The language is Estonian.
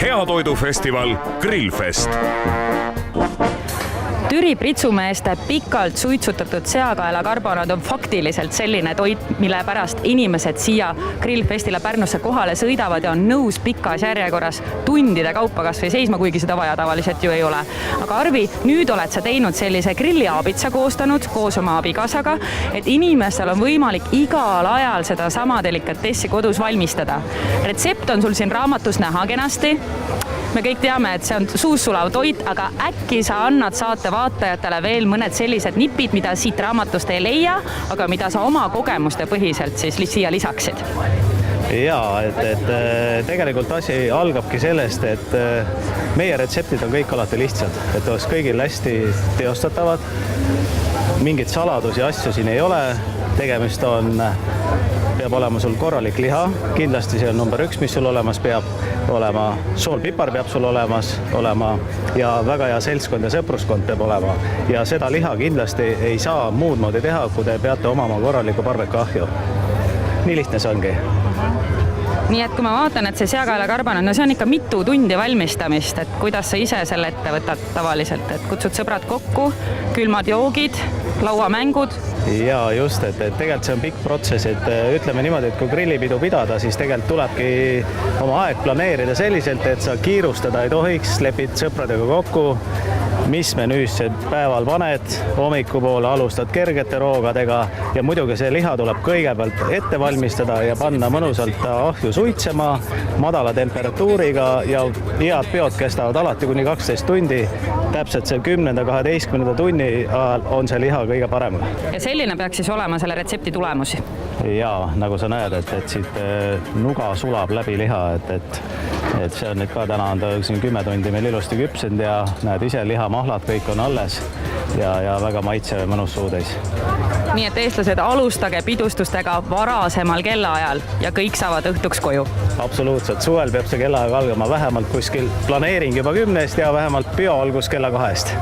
Heatoidufestival Grillfest. Türi pritsumeeste pikalt suitsutatud seakaela karbonad on faktiliselt selline toit, mille pärast inimesed siia Grillfestile Pärnusse kohale sõidavad ja on nõus pikas järjekorras tundide kaupa kas või seisma, kuigi seda vaja tavaliselt ju ei ole. Aga Arvi, nüüd oled sa teinud sellise grilliaabitsa koostanud koos oma abikaasaga, et inimestel on võimalik igal ajal seda sama delikatessi kodus valmistada. Retsept on sul siin raamatus näha kenasti. Me kõik teame, et see on suussulav toit, aga äkki sa annad saate vaatajatele veel mõned sellised nipid, mida siit raamatust ei leia, aga mida sa oma kogemuste põhiselt siis siia lisaksid? Jaa, et tegelikult asi algabki sellest, et meie retseptid on kõik alati lihtsad, et oleks kõigil hästi teostatavad. Mingit saladusi asju siin ei ole, tegemist peab olema sul korralik liha, kindlasti see on number 1, mis sul olemas peab olema, sool-pipar peab sul olemas olema ja väga hea seltskond ja sõpruskond peab olema. Ja seda liha kindlasti ei saa muud moodi teha, kui te peate omama korraliku barbecue-ahju. Nii lihtne see ongi. Nii et kui ma vaatan, et see seakaela karbon, see on ikka mitu tundi valmistamist, et kuidas sa ise selle ette võtad tavaliselt, et kutsud sõbrad kokku, külmad joogid, lauamängud? Jaa, just, et tegelikult see on pikk protsess, et ütleme niimoodi, et kui grillipidu pidada, siis tegelikult tulebki oma aeg planeerida selliselt, et sa kiirustada ei tohiks, lepid sõpradega kokku, mis menüüsse päeval paned, hommikupoole alustad kergete roogadega ja muidugi see liha tuleb kõigepealt ette valmistada ja panna mõnusalt ahju suitsema, madala temperatuuriga ja head peod kestavad alati kuni 12 tundi. Täpselt see 10-12 tunni ajal on see liha kõige parem. Ja selline peaks siis olema selle retsepti tulemusi? Jaa, nagu sa näed, et siit nuga sulab läbi liha, et see on nüüd ka täna on ta siin 10 tundi meil ilusti küpsend ja näed ise lihamahlad, kõik on alles ja väga maitsev ja mõnus suutäis. Nii et eestlased, alustage pidustustega varasemal kellaajal ja kõik saavad õhtuks koju. Absoluutselt, suvel peab see kellaaeg algama vähemalt kuskil planeering juba 10 ja vähemalt peo algus kella 2.